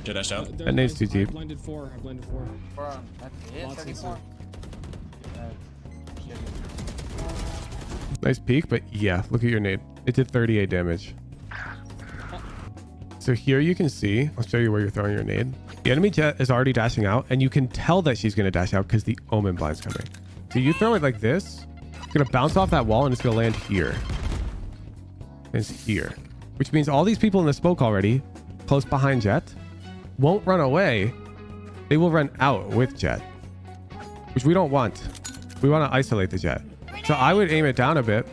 Jet dashed out. That nade's too deep. I blinded four. That's it. Lots 34. Nice peek, but yeah, look at your nade. It did 38 damage. So here you can see, I'll show you where you're throwing your nade. The enemy jet is already dashing out, and you can tell that she's going to dash out because the omen blind's coming. So you throw it like this, it's going to bounce off that wall and it's going to land here. It's here, which means all these people in the smoke already, close behind Jet, won't run away. They will run out with Jet, which we don't want. We want to isolate the Jet. So I would aim it down a bit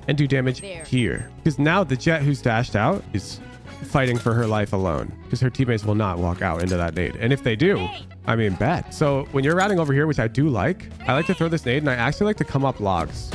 and do damage here, because now the Jet who's dashed out is fighting for her life alone, because her teammates will not walk out into that nade. And if they do, I mean, bet. So when you're routing over here, which I do like, I like to throw this nade, and I actually like to come up logs.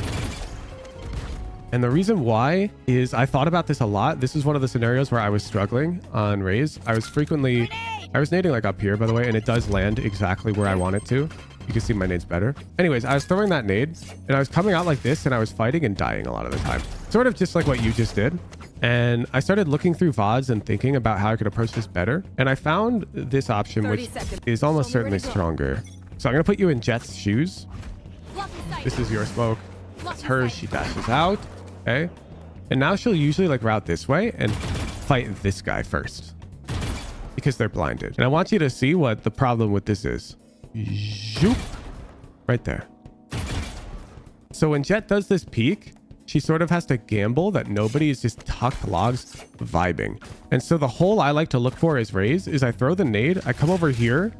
And the reason why is I thought about this a lot. This is one of the scenarios where I was struggling on RAZE. I was nading like up here, by the way, and it does land exactly where I want it to. You can see my nade's better. Anyways, I was throwing that nade and I was coming out like this, and I was fighting and dying a lot of the time. Sort of just like what you just did. And I started looking through VODs and thinking about how I could approach this better. And I found this option, which is almost certainly stronger. So I'm going to put you in Jet's shoes. This is your smoke. That's hers. She dashes out. Okay. And now she'll usually like route this way and fight this guy first, because they're blinded. And I want you to see what the problem with this is. Zoop. Right there. So when Jet does this peek, she sort of has to gamble that nobody is just tucked logs vibing. And so the hole I like to look for is RAZE is I throw the nade, I come over here,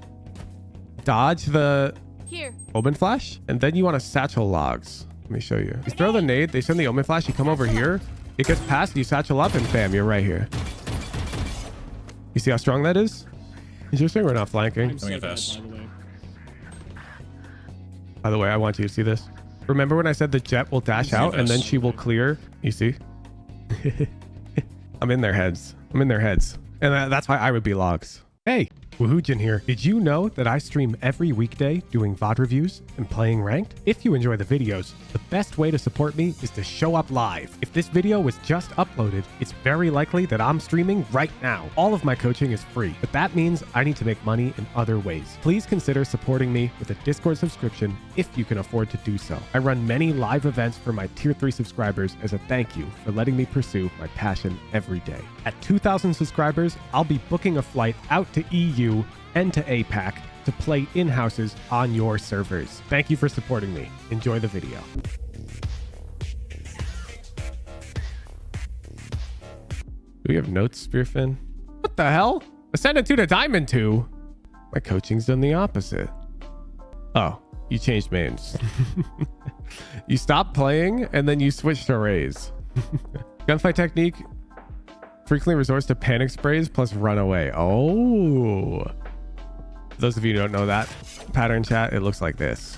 dodge the omen flash, and then you want to satchel logs. Let me show you. You throw the nade, they send the omen flash, you come over here, it gets past, you satchel up, and bam, you're right here. You see how strong that is? Is your thing, we're not flanking. So fast. By the way, I want you to see this. Remember when I said the Jet will dash out and then she will clear? You see? I'm in their heads. I'm in their heads. And that's why I would be logs. Hey, Woohoojin here. Did you know that I stream every weekday doing VOD reviews and playing ranked? If you enjoy the videos, the best way to support me is to show up live. If this video was just uploaded, it's very likely that I'm streaming right now. All of my coaching is free, but that means I need to make money in other ways. Please consider supporting me with a Discord subscription if you can afford to do so. I run many live events for my tier 3 subscribers as a thank you for letting me pursue my passion every day. At 2,000 subscribers, I'll be booking a flight out to EU and to APAC to play in-houses on your servers. Thank you for supporting me. Enjoy the video. Do we have notes, Spearfin? What the hell? Ascendant 2 to Diamond 2? My coaching's done the opposite. Oh, you changed mains. You stopped playing and then you switched to RAZE. Gunfight technique frequently resorts to panic sprays plus run away. Oh. For those of you who don't know that pattern, chat, it looks like this.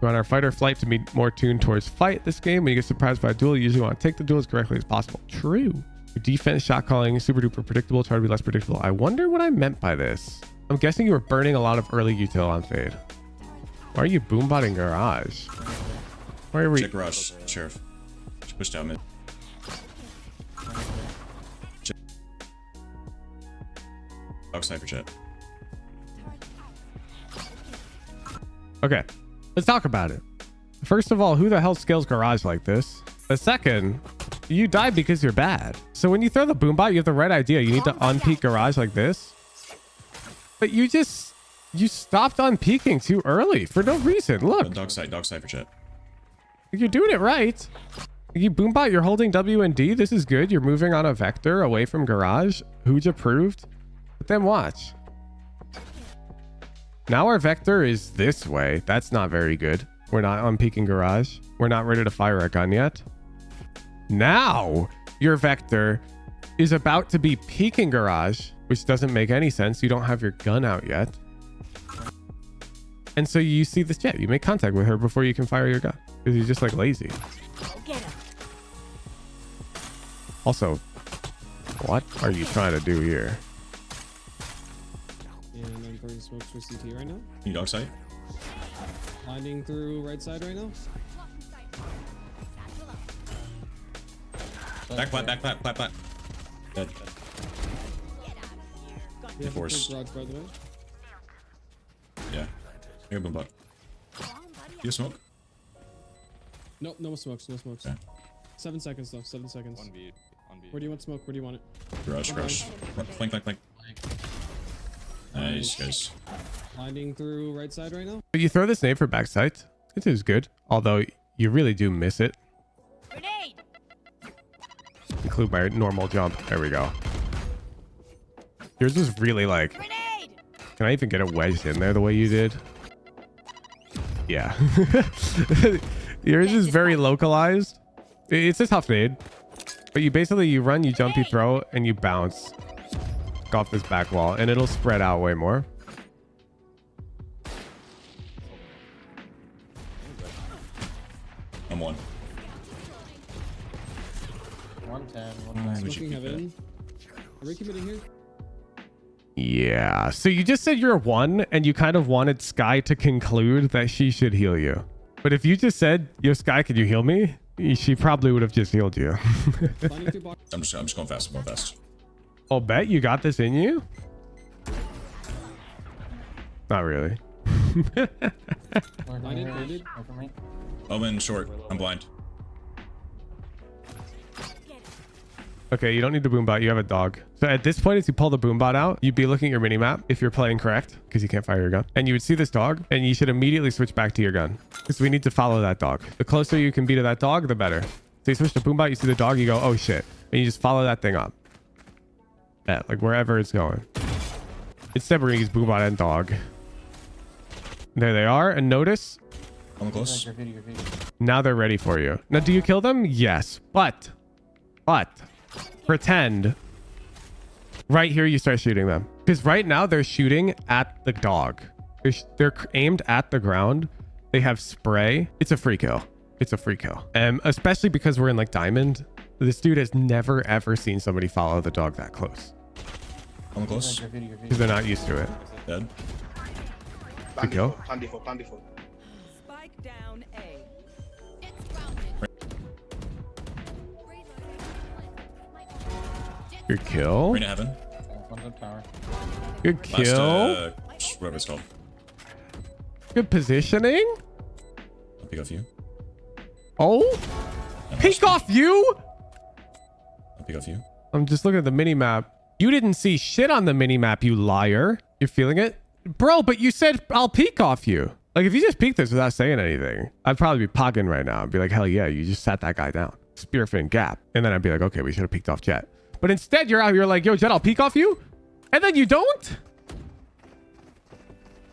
We want our fight or flight to be more tuned towards fight this game. When you get surprised by a duel, you usually want to take the duel as correctly as possible. True. Your defense, shot calling, super duper predictable. Try to be less predictable. I wonder what I meant by this. I'm guessing you were burning a lot of early util on Fade. Why are you boombotting garage? Why are we... Check rush, Sheriff. Push down mid. Check. Dog sniper jet. Okay, let's talk about it. First of all, who the hell scales garage like this? The second, you die because you're bad. So when you throw the boombot, you have the right idea. You need to unpeak garage like this. But you stopped unpeaking too early for no reason. Look. Dog sniper jet. You're doing it right. You boombot, you're holding W and D. This is good. You're moving on a vector away from garage. Hooja approved. But then watch. Now our vector is this way. That's not very good. We're not on peaking garage. We're not ready to fire a gun yet. Now your vector is about to be peaking garage, which doesn't make any sense. You don't have your gun out yet. And so you see this jet. You make contact with her before you can fire your gun. Because you're just like lazy. Also, what are you trying to do here? And I'm throwing smokes for CT right now. You dog side? Blinding through right side right now. Back plat, back plat, plat, plat. Dead. We have a Force. big garage, by the way. Yeah. Here, boom bot. You smoke? No, no smokes, no smokes. Okay. 7 seconds though, 7 seconds. 1v. 1v. Where do you want smoke? Where do you want it? Garage, garage. Flank, flank, flank. Nice, guys. Blinding through right side right now. You throw this nade for backside. It is good, although you really do miss it. Grenade! Include my normal jump. There we go. Yours is really like, Grenade! can I even get it wedged in there the way you did? Yeah. Yours is very localized. It's a tough nade, but you basically, you run, you jump, you throw, and you bounce off this back wall, and it'll spread out way more. I'm one. 110. Why would you Smoking keep that? heaven. Are we committing here? Yeah. So you just said you're one, and you kind of wanted Sky to conclude that she should heal you. But if you just said, yo, Sky, could you heal me? She probably would have just healed you. Blinding through box. I'm just going fast. I'm going fast. I'll bet you got this in you. Not really. Blinded. Omen short. I'm blind. Okay, you don't need the boombot. You have a dog. So at this point, as you pull the boombot out, you'd be looking at your mini map if you're playing correct, because you can't fire your gun. And you would see this dog, and you should immediately switch back to your gun, because we need to follow that dog. The closer you can be to that dog, the better. So you switch to boombot, you see the dog, you go, oh shit, and you just follow that thing up. Yeah, like wherever it's going. It's Sebrini's boombot and dog. There they are, and notice I'm close. now they're ready for you. Now, do you kill them? Yes, but pretend right here you start shooting them, because right now they're shooting at the dog. They're aimed at the ground. They have spray. It's a free kill. It's a free kill. Especially because we're in like diamond. This dude has never ever seen somebody follow the dog that close, I'm close. because they're not used to it. Dead. Good kill. Plan before, plan before. Spike down A. It's grounded. Good kill. Arena heaven. Good Last, kill. whatever it's called. Good positioning. I'll pick off you. Oh, And peek off you. I'll pick off you. I'm just looking at the mini map. You didn't see shit on the mini map, you liar. You're feeling it? Bro, but you said I'll peek off you. Like, if you just peek this without saying anything, I'd probably be pogging right now. I'd be like, hell yeah, you just sat that guy down. Spearfin gap. And then I'd be like, okay, we should have peeked off Jet. But instead, you're out here like, yo, Jet, I'll peek off you? And then you don't?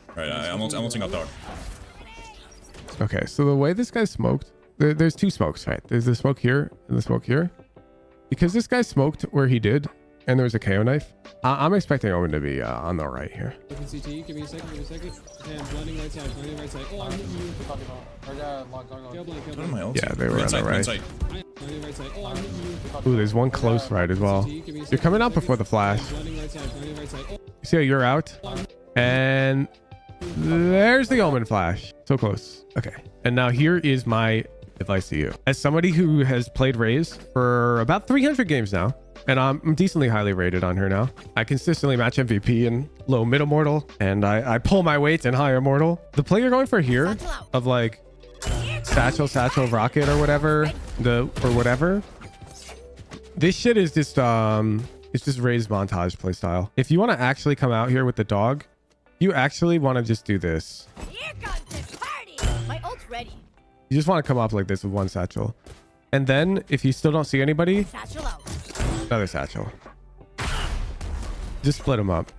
Alright, I'm ulting off dog. Okay, so the way this guy smoked, there's two smokes, right? There's the smoke here and the smoke here. Because this guy smoked where he did, and there was a KO knife, I'm expecting Owen to be on the right here. Looking CT. Give me a second. Okay, I'm blinding right side. Blinding right side. Oh, I'm hitting you. Kill blind. Kill What am blind. I ulting? Yeah, they were on the Inside, right. inside. Blinding right side. Oh, I'm hitting you. Ooh, there's one close right as well. CT. Give me a You're second. coming out before the flash. Blinding right side. Blinding right side. Oh, You see how you're out? And there's the Omen flash. So close. Okay. And now here is my advice to you. As somebody who has played RAZE for about 300 games now, and I'm decently highly rated on her now. I consistently match MVP in low mid immortal, and I pull my weight in high immortal. The play you're going for here of like satchel, rocket or whatever, this shit is just it's just RAZE montage playstyle. If you want to actually come out here with the dog, you actually want to just do this. Here comes the party! My ult's ready. You just want to come up like this with one satchel. And then if you still don't see anybody, Satchel out. another satchel. Just split them up.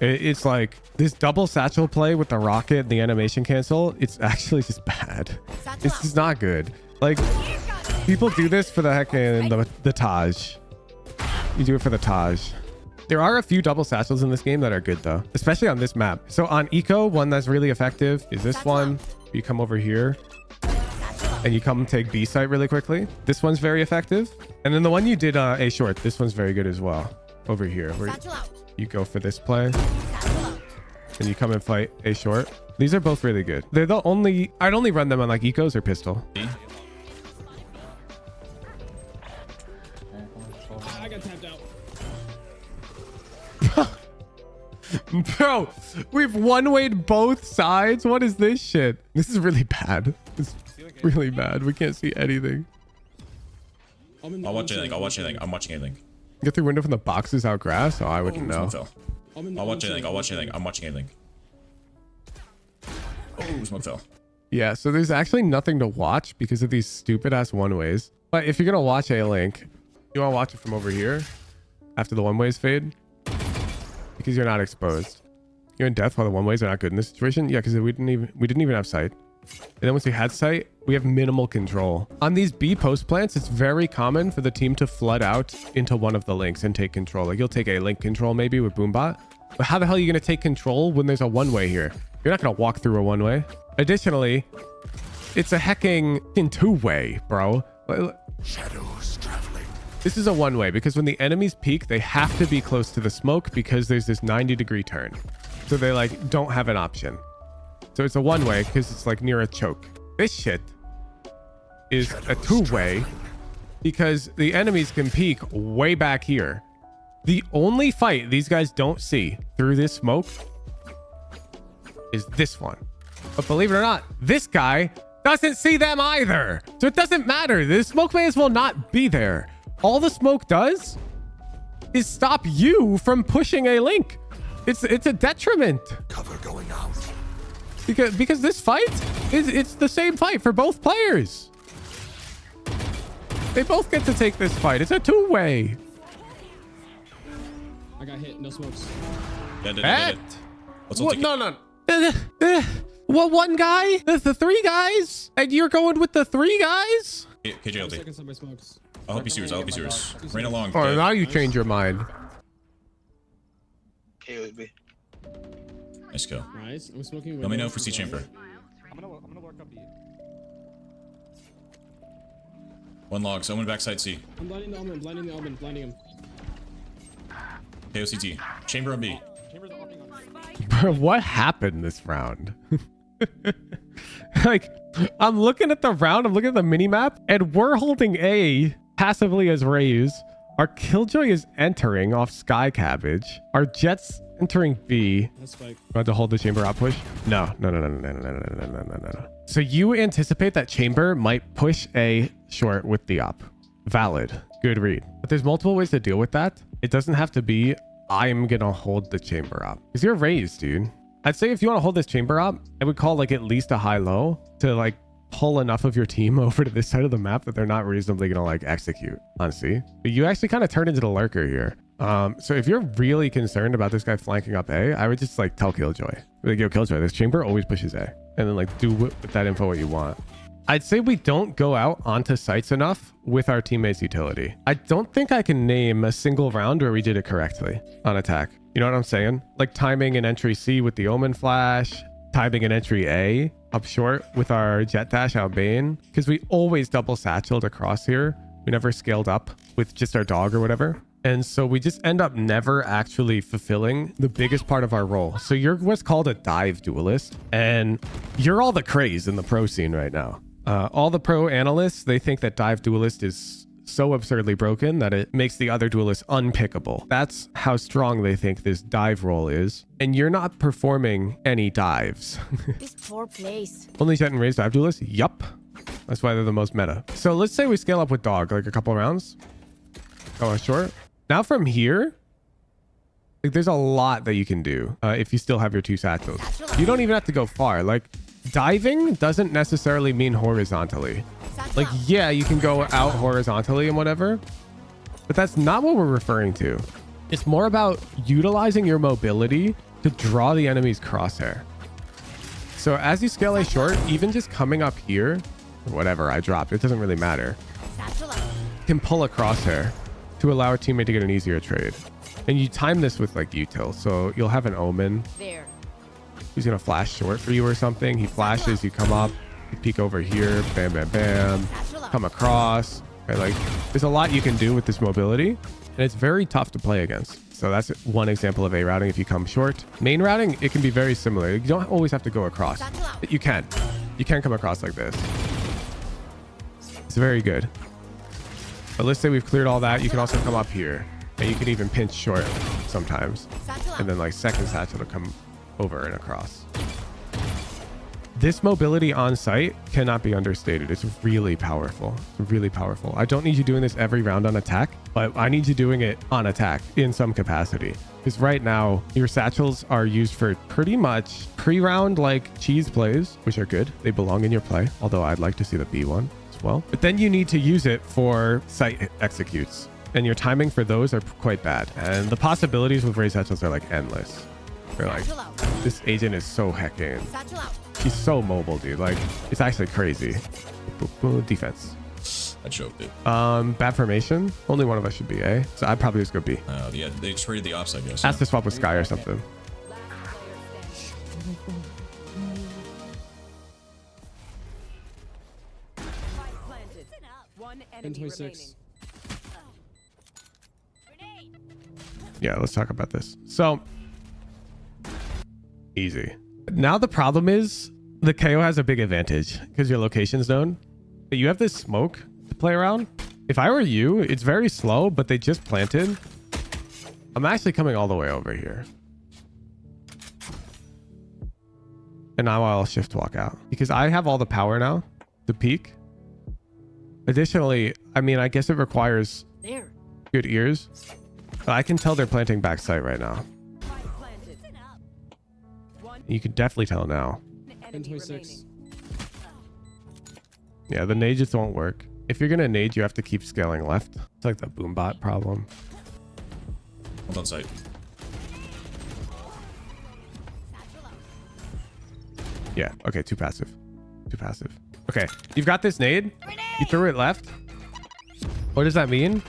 It's like this double satchel play with the rocket and the animation cancel. It's actually just bad. Satchel It's out. just not good. Like, people do this for the heck in the Taj. You do it for the Taj. There are a few double satchels in this game that are good though, especially on this map. So on Eco, one that's really effective is this one. You come over here and you come take B site really quickly. This one's very effective. And then the one you did A short, this one's very good as well. Over here, where Satchel out. you go for this play Satchel out. and you come and fight A short. These are both really good. They're the only, I'd only run them on like Ecos or pistol. B. Bro, we've one-wayed both sides. What is this shit? This is really bad. It's really bad. We can't see anything. I'll watch anything. I'll watch anything. I'm watching anything. Get through window from the boxes out grass? Oh, I wouldn't know. Smoke fell. I'll watch anything. I'll watch anything. I'm watching anything. Oh, smoke fell. Yeah, so there's actually nothing to watch because of these stupid ass one-ways. But if you're gonna watch A-Link, you wanna watch it from over here after the one-ways fade because you're not exposed. You're in death while the one-ways are not good in this situation. Yeah, because we didn't even have sight. And then once we had sight, we have minimal control. On these B post plants, it's very common for the team to flood out into one of the links and take control. Like you'll take a link control maybe with Boombot. But how the hell are you going to take control when there's a one-way here? You're not going to walk through a one-way. Additionally, it's a hecking in two-way, bro. Shadows traveling. This is a one-way because when the enemies peek, they have to be close to the smoke because there's this 90-degree turn. So they like don't have an option. So it's a one-way because it's like near a choke. This shit is a two-way because the enemies can peek way back here. The only fight these guys don't see through this smoke is this one. But believe it or not, this guy doesn't see them either. So it doesn't matter. The smoke may as well not be there. All the smoke does is stop you from pushing a link. It's a detriment. Cover going out. Because this fight it's the same fight for both players. They both get to take this fight. It's a two-way. I got hit. No smokes. Dead. What? No. Well, one guy? The three guys? And you're going with the three guys? KJLD. Seconds on my smokes. I'll help you serious. I'll help you serious. Rain along. Oh, now you change your mind. KOB. Nice kill. Nice. I'm smoking. Let me know if we see chamber. I'm gonna work up B. One log. Someone backside C. I'm blinding the almond. Blinding him. KOCT. Chamber on B. Chamber's opening on Bro, what happened this round? Like, I'm looking at the round, I'm looking at the mini map, and we're holding A passively as RAZE. Our Killjoy is entering off Sky Cabbage. Our Jet's entering B. That's spike. About to hold the chamber out push? No. So you anticipate that chamber might push A short with the op. Valid. Good read. But there's multiple ways to deal with that. It doesn't have to be I'm gonna hold the chamber up. Because you're RAZE, dude. I'd say if you want to hold this chamber up, I would call like at least a high-low to like pull enough of your team over to this side of the map that they're not reasonably gonna like execute on C. But you actually kind of turn into the lurker here. So if you're really concerned about this guy flanking up A, I would just like tell Killjoy. Like, yo, Killjoy, this chamber always pushes A. And then like do with that info what you want. I'd say we don't go out onto sites enough with our teammates' utility. I don't think I can name a single round where we did it correctly on attack. You know what I'm saying? Like timing an entry C with the Omen Flash, timing an entry A up short with our Jet Dash out Bane. Because we always double satcheled across here. We never scaled up with just our dog or whatever. And so we just end up never actually fulfilling the biggest part of our role. So you're what's called a dive duelist. And you're all the craze in the pro scene right now. All the pro analysts, they think that dive duelist is so absurdly broken that it makes the other duelists unpickable. That's how strong they think this dive role is. And you're not performing any dives. This poor place. Only Jet and RAZE dive duelists? Yup. That's why they're the most meta. So let's say we scale up with dog, like a couple rounds. Go short. Now from here, like, there's a lot that you can do if you still have your two satchels. You don't even have to go far. Like, diving doesn't necessarily mean horizontally. Like, yeah, you can go out horizontally and whatever, but that's not what we're referring to. It's more about utilizing your mobility to draw the enemy's crosshair. So as you scale A short, even just coming up here, or whatever I dropped, it doesn't really matter, can pull a crosshair to allow a teammate to get an easier trade. And you time this with like util. So you'll have an Omen. There. He's going to flash short for you or something. He flashes, you come up, you peek over here, bam, bam, bam, come across. Right? Like, there's a lot you can do with this mobility, and it's very tough to play against. So that's one example of A routing if you come short. Main routing, it can be very similar. You don't always have to go across. But you can. You can come across like this. It's very good. But let's say we've cleared all that. You can also come up here, and you can even pinch short sometimes. and then like second satchel to come over and across. This mobility on site cannot be understated. It's really powerful. It's really powerful. I don't need you doing this every round on attack, but I need you doing it on attack in some capacity. Because right now, your satchels are used for pretty much pre-round like cheese plays, which are good. They belong in your play, although I'd like to see the B one as well. But then you need to use it for site executes, and your timing for those are quite bad. And the possibilities with RAZE satchels are like endless. They're like, this agent is so hecking. She's so mobile, dude. Like, it's actually crazy. Defense. I choked it. Bad formation. Only one of us should be A. So I'd probably just go B. Yeah, they traded the ops, I guess. Ask to swap with Sky or something. One 10-26. Yeah, let's talk about this. So, easy. Now the problem is the KO has a big advantage because your location's known. But you have this smoke to play around. If I were you, it's very slow, but they just planted. I'm actually coming all the way over here. And now I'll shift walk out because I have all the power now to peek. Additionally, I mean, I guess it requires good ears. But I can tell they're planting backside right now. You can definitely tell now. 10-26. Yeah, the nade just won't work. If you're gonna nade, you have to keep scaling left. It's like the boombot problem. Hold on site. Yeah, okay, too passive. Too passive. Okay, you've got this nade. You threw it left. What does that mean?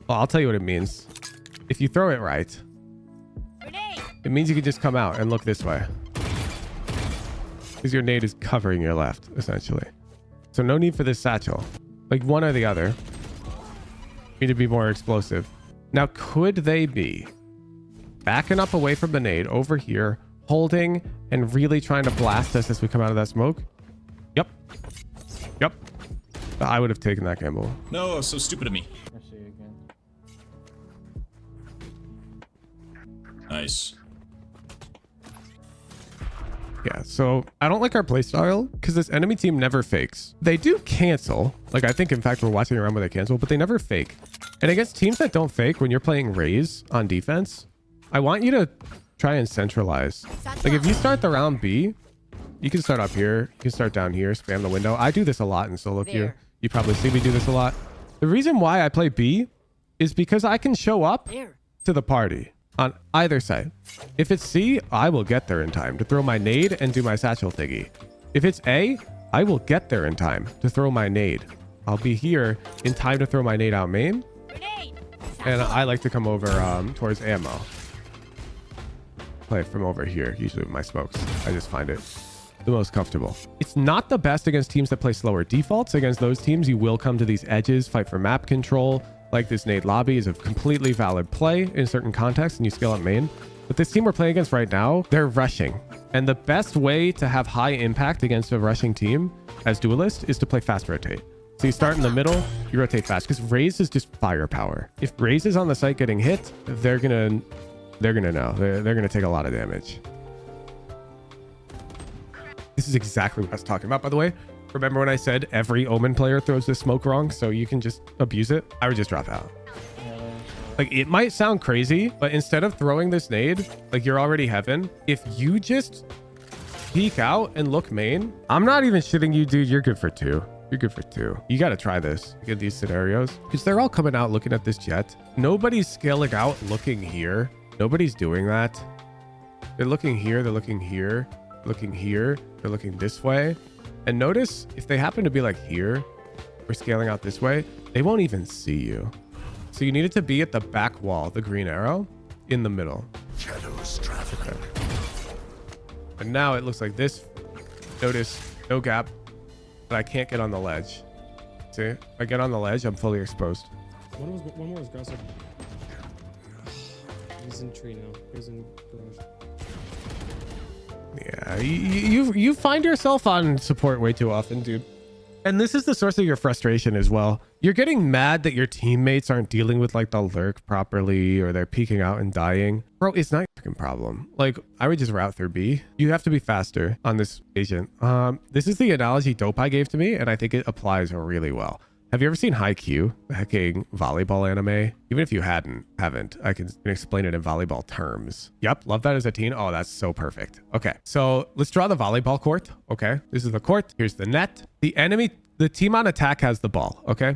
Well, I'll tell you what it means. If you throw it right, it means you can just come out and look this way. Because your nade is covering your left, essentially. So no need for this satchel. Like one or the other. You need to be more explosive. Now, could they be backing up away from the nade over here, holding and really trying to blast us as we come out of that smoke? Yep. Yep. I would have taken that gamble. No, so stupid of me. Nice. Yeah, so I don't like our playstyle because this enemy team never fakes. They do cancel. Like, I think, in fact, we're watching around where they cancel, but they never fake. And against teams that don't fake, when you're playing RAZE on defense, I want you to try and centralize. Like, if you start the round B, you can start up here. You can start down here, spam the window. I do this a lot in solo queue. You probably see me do this a lot. The reason why I play B is because I can show up to the party on either side. If it's C, I will get there in time to throw my nade and do my satchel thingy. If it's A, I will get there in time to throw my nade. I'll be here in time to throw my nade out main. And I like to come over towards ammo. Play it from over here, usually with my smokes. I just find it the most comfortable. It's not the best against teams that play slower defaults. Against those teams, you will come to these edges, fight for map control. Like this nade lobby is a completely valid play in certain contexts and you scale up main. But this team we're playing against right now, they're rushing. And the best way to have high impact against a rushing team as duelist is to play fast rotate. So you start in the middle, you rotate fast because RAZE is just firepower. If RAZE is on the site getting hit, they're gonna know. They're gonna take a lot of damage. This is exactly what I was talking about, by the way. Remember when I said every Omen player throws this smoke wrong, so you can just abuse it? I would just drop out. Like, it might sound crazy, but instead of throwing this nade, like you're already heaven, if you just peek out and look main, I'm not even shitting you, dude. You're good for 2. You're good for 2. You got to try this in these scenarios because they're all coming out looking at this jet. Nobody's scaling out looking here. Nobody's doing that. They're looking here. They're looking here. Looking here. They're looking this way. And notice if they happen to be like here or scaling out this way, they won't even see you. So you need it to be at the back wall, the green arrow in the middle. Shadows traveling. Okay. And now it looks like this. Notice no gap, but I can't get on the ledge. See, if I get on the ledge, I'm fully exposed. One more is aggressive. He's in tree now. He's in garage. Yeah, you find yourself on support way too often, dude. And this is the source of your frustration as well. You're getting mad that your teammates aren't dealing with like the lurk properly or they're peeking out and dying. Bro, it's not your fucking problem. Like, I would just route through B. You have to be faster on this agent. This is the analogy Dopai gave to me, and I think it applies really well. Have you ever seen Haikyuu, the hecking volleyball anime? Even if you haven't, I can explain it in volleyball terms. Yep, love that as a teen. Oh, that's so perfect. Okay, so let's draw the volleyball court. Okay, this is the court. Here's the net. The team on attack has the ball. Okay,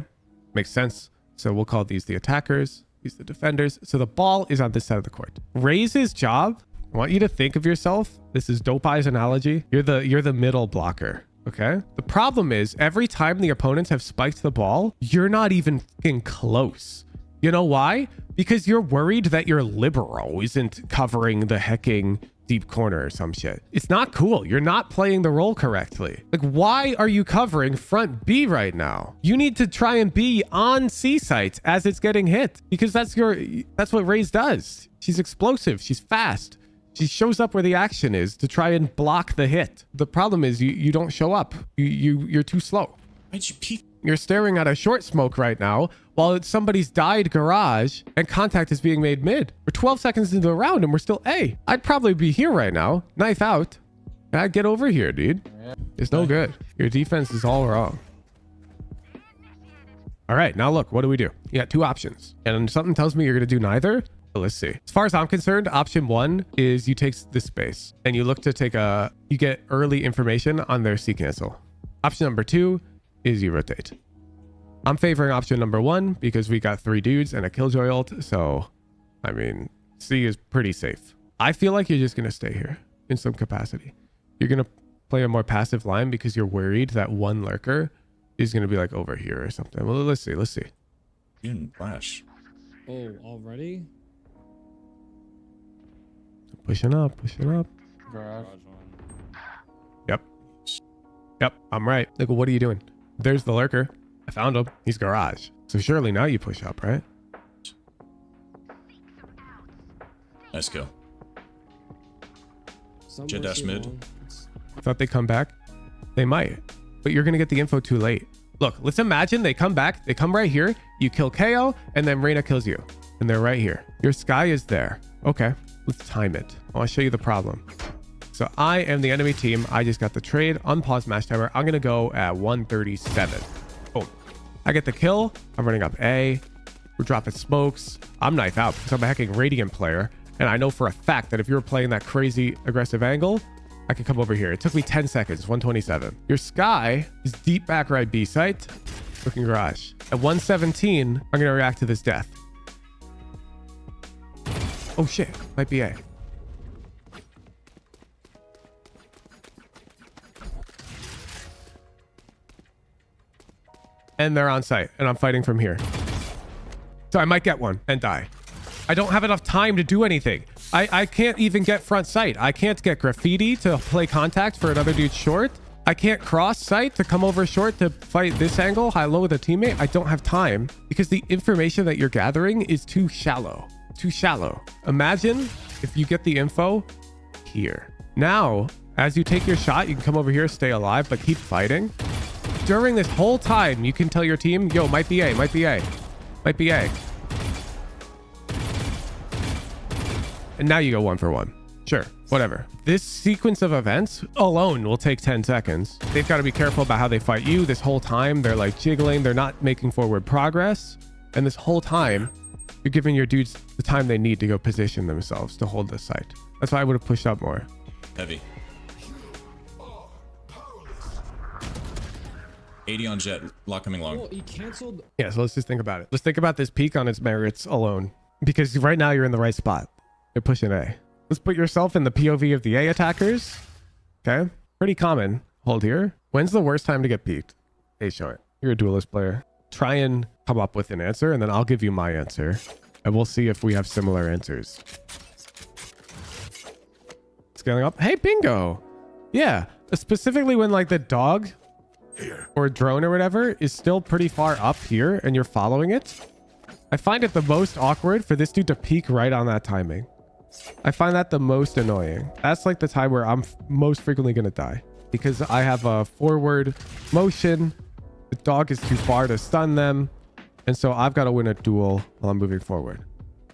makes sense. So we'll call these the attackers, these the defenders. So the ball is on this side of the court. RAZE's job, I want you to think of yourself. This is Dopai's analogy. You're the middle blocker. Okay. The problem is every time the opponents have spiked the ball, you're not even fucking close. You know why? Because you're worried that your libero isn't covering the hecking deep corner or some shit. It's not cool. You're not playing the role correctly. Like, why are you covering front B right now? You need to try and be on C sites as it's getting hit, because that's what RAZE does. She's explosive. She's fast. She shows up where the action is to try and block the hit. The problem is you don't show up. You're too slow. Why'd you peek? You're staring at a short smoke right now while it's somebody's died garage and contact is being made mid. We're 12 seconds into the round and we're still A. I'd probably be here right now. Knife out. I'd get over here, dude. It's no good. Your defense is all wrong. All right, now look, what do? You got two options. And something tells me you're going to do neither. Let's see. As far as I'm concerned, option one is you take this space and you look to take you get early information on their C cancel. Option number two is you rotate. I'm favoring option number one because we got 3 dudes and a killjoy ult. So, I mean, C is pretty safe. I feel like you're just going to stay here in some capacity. You're going to play a more passive line because you're worried that one lurker is going to be like over here or something. Well, let's see. You didn't flash. Oh, already? Pushing up. Garage. Yep, I'm right. Like, what are you doing? There's the lurker. I found him. He's garage. So surely now you push up, right? Nice kill. Somewhere Jet dash too mid. long. Thought they come back. They might, but you're going to get the info too late. Look, let's imagine they come back. They come right here. You kill KO and then Reyna kills you. And they're right here. Your sky is there. Okay, let's time it. I want to show you the problem. So I am the enemy team. I just got the trade. Unpause match timer. I'm going to go at 137. Boom. I get the kill. I'm running up A. We're dropping smokes. I'm knife out because I'm a hacking Radiant player. And I know for a fact that if you were playing that crazy aggressive angle, I could come over here. It took me 10 seconds, 127. Your sky is deep back right B site, looking garage. At 117, I'm going to react to this death. Oh shit, might be A. And they're on site, and I'm fighting from here. So I might get one and die. I don't have enough time to do anything. I can't even get front sight. I can't get graffiti to play contact for another dude short. I can't cross sight to come over short to fight this angle high low with a teammate. I don't have time because the information that you're gathering is too shallow. Too shallow. Imagine if you get the info here. Now, as you take your shot, you can come over here, stay alive, but keep fighting. During this whole time, you can tell your team, yo, might be A, might be A, might be A. And now you go 1 for 1. Sure, whatever. This sequence of events alone will take 10 seconds. They've got to be careful about how they fight you. This whole time, they're like jiggling. They're not making forward progress. And this whole time, you're giving your dudes the time they need to go position themselves to hold the site. That's why I would have pushed up more. Heavy. 80 on jet. Lock coming long. Oh, he canceled. Yeah, so let's just think about it. Let's think about this peak on its merits alone. Because right now you're in the right spot. They're pushing A. Let's put yourself in the POV of the A attackers. Okay. Pretty common. Hold here. When's the worst time to get peaked? Hey, show it. You're a duelist player. Try and come up with an answer, and then I'll give you my answer. And we'll see if we have similar answers. Scaling up. Hey, bingo. Yeah. Specifically when like the dog or drone or whatever is still pretty far up here and you're following it. I find it the most awkward for this dude to peek right on that timing. I find that the most annoying. That's like the time where I'm most frequently going to die because I have a forward motion The dog is too far to stun them. And so I've got to win a duel while I'm moving forward.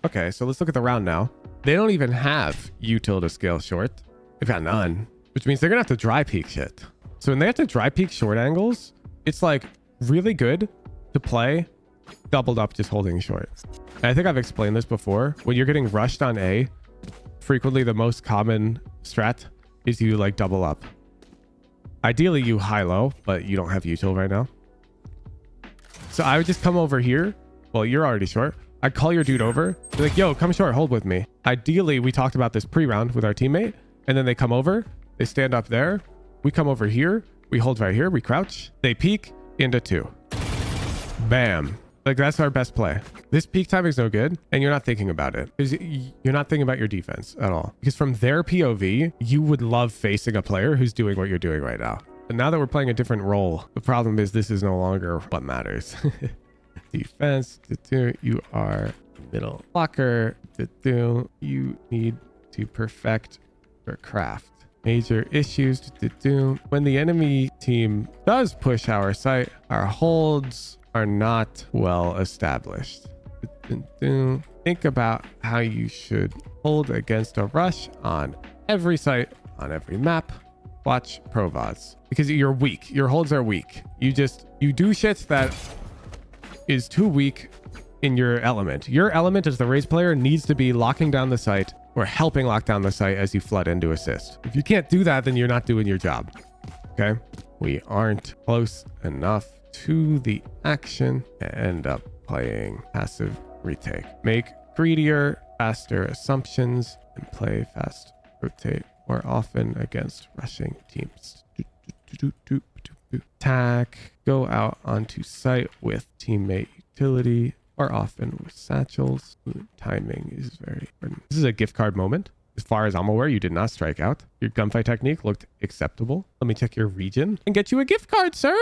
Okay, so let's look at the round now. They don't even have util to scale short. They've got none, which means they're going to have to dry peek shit. So when they have to dry peek short angles, it's like really good to play doubled up just holding short. And I think I've explained this before. When you're getting rushed on A, frequently the most common strat is you like double up. Ideally you high-low, but you don't have util right now. So I would just come over here. Well, you're already short. I'd call your dude over. Be like, yo, come short, hold with me. Ideally, we talked about this pre-round with our teammate, and then they come over, they stand up there. We come over here, we hold right here, we crouch, they peek into 2. Bam. Like that's our best play. This peak timing is no good, and you're not thinking about it. You're not thinking about your defense at all. Because from their POV, you would love facing a player who's doing what you're doing right now. But now that we're playing a different role, the problem is this is no longer what matters. Defense, you are middle blocker, you need to perfect your craft. Major issues, when the enemy team does push our site, our holds are not well established. Think about how you should hold against a rush on every site, on every map. Watch pro VODs because you're weak. Your holds are weak. You do shit that is too weak in your element. Your element as the RAZE player needs to be locking down the site or helping lock down the site as you flood in to assist. If you can't do that, then you're not doing your job. Okay? We aren't close enough to the action and end up playing passive retake. Make greedier, faster assumptions and play fast rotate more often against rushing teams. Attack, go out onto site with teammate utility or often with satchels. Timing is very important. This is a gift card moment. As far as I'm aware, you did not strike out. Your gunfight technique looked acceptable. Let me check your region and get you a gift card, sir.